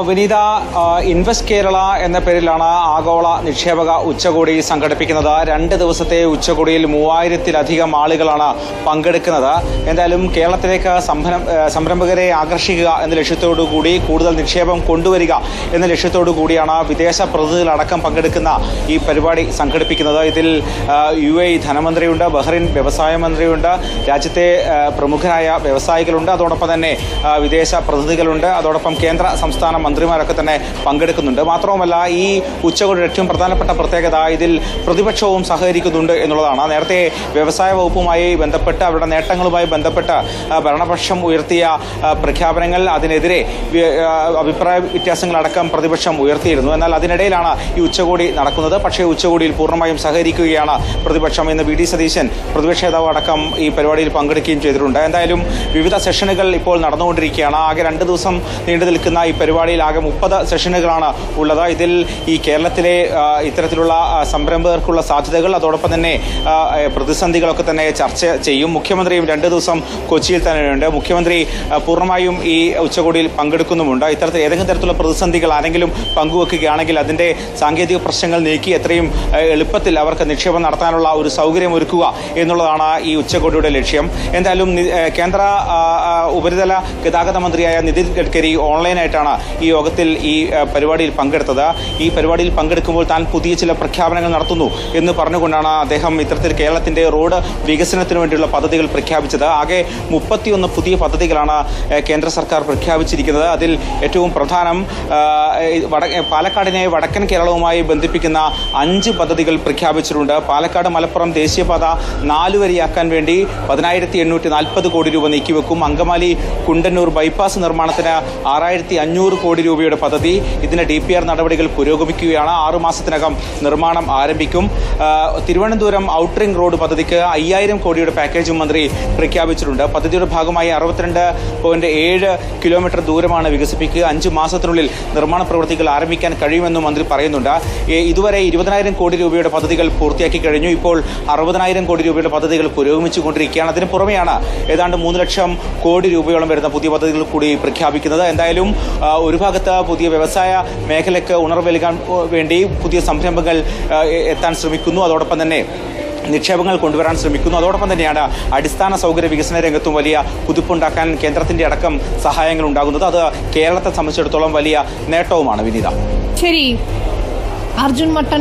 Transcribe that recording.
വിനീത, invest Kerala എന്ന പേരിലാണ് ആഗോള നിക്ഷേപക ഉച്ചകോടി സംഘടിപ്പിക്കുന്നത്. 2 ദിവസത്തെ ഉച്ചകോടിയിൽ 3000-ലധികം ആളുകളാണ് പങ്കെടുക്കുന്നത്. എന്തായാലും കേരളത്തിലേക്ക് സംരംഭകരെ ആകർഷിക്കുക എന്ന ലക്ഷ്യത്തോടുകൂടി കൂടുതൽ നിക്ഷേപം കൊണ്ടുവരിക എന്ന ലക്ഷ്യത്തോടു കൂടിയാണ് വിദേശ പ്രതിനിധികളടക്കം പങ്കെടുക്കുന്ന ഈ പരിപാടി സംഘടിപ്പിക്കുന്നത്. ഇതിൽ UAE ധനമന്ത്രിയുണ്ട്, ബഹ്റിൻ വ്യവസായ മന്ത്രിയുണ്ട്, രാജ്യത്തെ പ്രമുഖരായ വ്യവസായികളുണ്ട്, അതോടൊപ്പം തന്നെ വിദേശ പ്രതിനിധികളുണ്ട്, അതോടൊപ്പം കേന്ദ്ര സംസ്ഥാന മന്ത്രിമാരൊക്കെ തന്നെ പങ്കെടുക്കുന്നുണ്ട്. മാത്രവുമല്ല, ഈ ഉച്ചകോടിയുടെ ഏറ്റവും പ്രധാനപ്പെട്ട പ്രത്യേകത ഇതിൽ പ്രതിപക്ഷവും സഹകരിക്കുന്നുണ്ട് എന്നുള്ളതാണ്. നേരത്തെ വ്യവസായ വകുപ്പുമായി ബന്ധപ്പെട്ട് അവരുടെ നേട്ടങ്ങളുമായി ബന്ധപ്പെട്ട് ഭരണപക്ഷം ഉയർത്തിയ പ്രഖ്യാപനങ്ങൾ, അതിനെതിരെ അഭിപ്രായ വ്യത്യാസങ്ങളടക്കം പ്രതിപക്ഷം ഉയർത്തിയിരുന്നു. എന്നാൽ അതിനിടയിലാണ് ഈ ഉച്ചകോടി നടക്കുന്നത്. പക്ഷേ ഉച്ചകോടിയിൽ പൂർണ്ണമായും സഹകരിക്കുകയാണ് പ്രതിപക്ഷം. ഇന്ന് VD സതീശൻ പ്രതിപക്ഷ നേതാവ് അടക്കം ഈ പരിപാടിയിൽ പങ്കെടുക്കുകയും ചെയ്തിട്ടുണ്ട്. എന്തായാലും വിവിധ സെഷനുകൾ ഇപ്പോൾ നടന്നുകൊണ്ടിരിക്കുകയാണ്. ആകെ 2 ദിവസം നീണ്ടു നിൽക്കുന്ന ഈ പരിപാടിയിൽ ആകെ 30 സെഷനുകളാണ് ഉള്ളത്. ഇതിൽ ഈ കേരളത്തിലെ ഇത്തരത്തിലുള്ള സംരംഭകർക്കുള്ള സാധ്യതകൾ, അതോടൊപ്പം തന്നെ പ്രതിസന്ധികളൊക്കെ തന്നെ ചർച്ച ചെയ്യും. മുഖ്യമന്ത്രിയും 2 ദിവസം കൊച്ചിയിൽ തന്നെയുണ്ട്. മുഖ്യമന്ത്രി പൂർണ്ണമായും ഈ ഉച്ചകോടിയിൽ പങ്കെടുക്കുന്നുമുണ്ട്. ഇത്തരത്തിൽ ഏതെങ്കിലും തരത്തിലുള്ള പ്രതിസന്ധികൾ ആരെങ്കിലും പങ്കുവെക്കുകയാണെങ്കിൽ അതിന്റെ സാങ്കേതിക പ്രശ്നങ്ങൾ നീക്കി എത്രയും എളുപ്പത്തിൽ അവർക്ക് നിക്ഷേപം നടത്താനുള്ള ഒരു സൗകര്യം ഒരുക്കുക എന്നുള്ളതാണ് ഈ ഉച്ചകോടിയുടെ ലക്ഷ്യം. എന്തായാലും കേന്ദ്ര ഉപരിതല ഗതാഗത മന്ത്രിയായ നിതിൻ ഗഡ്കരി ഓൺലൈനായിട്ടാണ് ഈ യോഗത്തിൽ ഈ പരിപാടിയിൽ പങ്കെടുത്തത്. ഈ പരിപാടിയിൽ പങ്കെടുക്കുമ്പോൾ താൻ പുതിയ ചില പ്രഖ്യാപനങ്ങൾ നടത്തുന്നു എന്ന് പറഞ്ഞുകൊണ്ടാണ് അദ്ദേഹം ഇത്തരത്തിൽ കേരളത്തിന്റെ റോഡ് വികസനത്തിന് വേണ്ടിയുള്ള പദ്ധതികൾ പ്രഖ്യാപിച്ചത്. ആകെ 31 പുതിയ പദ്ധതികളാണ് കേന്ദ്ര സർക്കാർ പ്രഖ്യാപിച്ചിരിക്കുന്നത്. അതിൽ ഏറ്റവും പ്രധാനം പാലക്കാടിനെ വടക്കൻ കേരളവുമായി ബന്ധിപ്പിക്കുന്ന 5 പദ്ധതികൾ പ്രഖ്യാപിച്ചിട്ടുണ്ട്. പാലക്കാട് മലപ്പുറം ദേശീയപാത 4 വരിയാക്കാൻ വേണ്ടി 10,840 കോടി രൂപ നീക്കിവെക്കും. അങ്കമാലി കുണ്ടന്നൂർ ബൈപ്പാസ് നിർമ്മാണത്തിന് 6,500 കോടി രൂപയുടെ പദ്ധതി. ഇതിന് DPR നടപടികൾ പുരോഗമിക്കുകയാണ്. 6 മാസത്തിനകം നിർമ്മാണം ആരംഭിക്കും. തിരുവനന്തപുരം ഔട്ടറിംഗ് റോഡ് പദ്ധതിക്ക് 5,000 കോടിയുടെ പാക്കേജും മന്ത്രി പ്രഖ്യാപിച്ചിട്ടുണ്ട്. പദ്ധതിയുടെ ഭാഗമായി 62.7 കിലോമീറ്റർ ദൂരമാണ് വികസിപ്പിക്കുക. 5 മാസത്തിനുള്ളിൽ നിർമ്മാണ പ്രവൃത്തികൾ ആരംഭിക്കാൻ കഴിയുമെന്നും മന്ത്രി പറയുന്നുണ്ട്. ഇതുവരെ 20,000 കോടി രൂപയുടെ പദ്ധതികൾ പൂർത്തിയാക്കി കഴിഞ്ഞു. ഇപ്പോൾ 60,000 കോടി രൂപയുടെ പദ്ധതികൾ പുരോഗമിച്ചുകൊണ്ടിരിക്കുകയാണ്. അതിന് പുറമെയാണ് ഏതാണ്ട് 3 ലക്ഷം കോടി രൂപയോളം വരുന്ന പുതിയ പദ്ധതികൾ കൂടി പ്രഖ്യാപിക്കുന്നത്. എന്തായാലും ഒരു ഭാഗത്ത് പുതിയ വ്യവസായ മേഖലയ്ക്ക് ഉണർവേൽക്കാൻ വേണ്ടി പുതിയ സംരംഭങ്ങൾ എത്താൻ ശ്രമിക്കുന്നു, അതോടൊപ്പം തന്നെ നിക്ഷേപങ്ങൾ കൊണ്ടുവരാൻ ശ്രമിക്കുന്നു. അതോടൊപ്പം തന്നെയാണ് അടിസ്ഥാന സൗകര്യ വികസന രംഗത്തും വലിയ കുതിപ്പുണ്ടാക്കാൻ കേന്ദ്രത്തിന്റെ അടക്കം സഹായങ്ങൾ ഉണ്ടാകുന്നത്. അത് കേരളത്തെ സംബന്ധിച്ചിടത്തോളം വലിയ നേട്ടവുമാണ്. വിനീത, ശരി. അർജുൻ മട്ടൻ.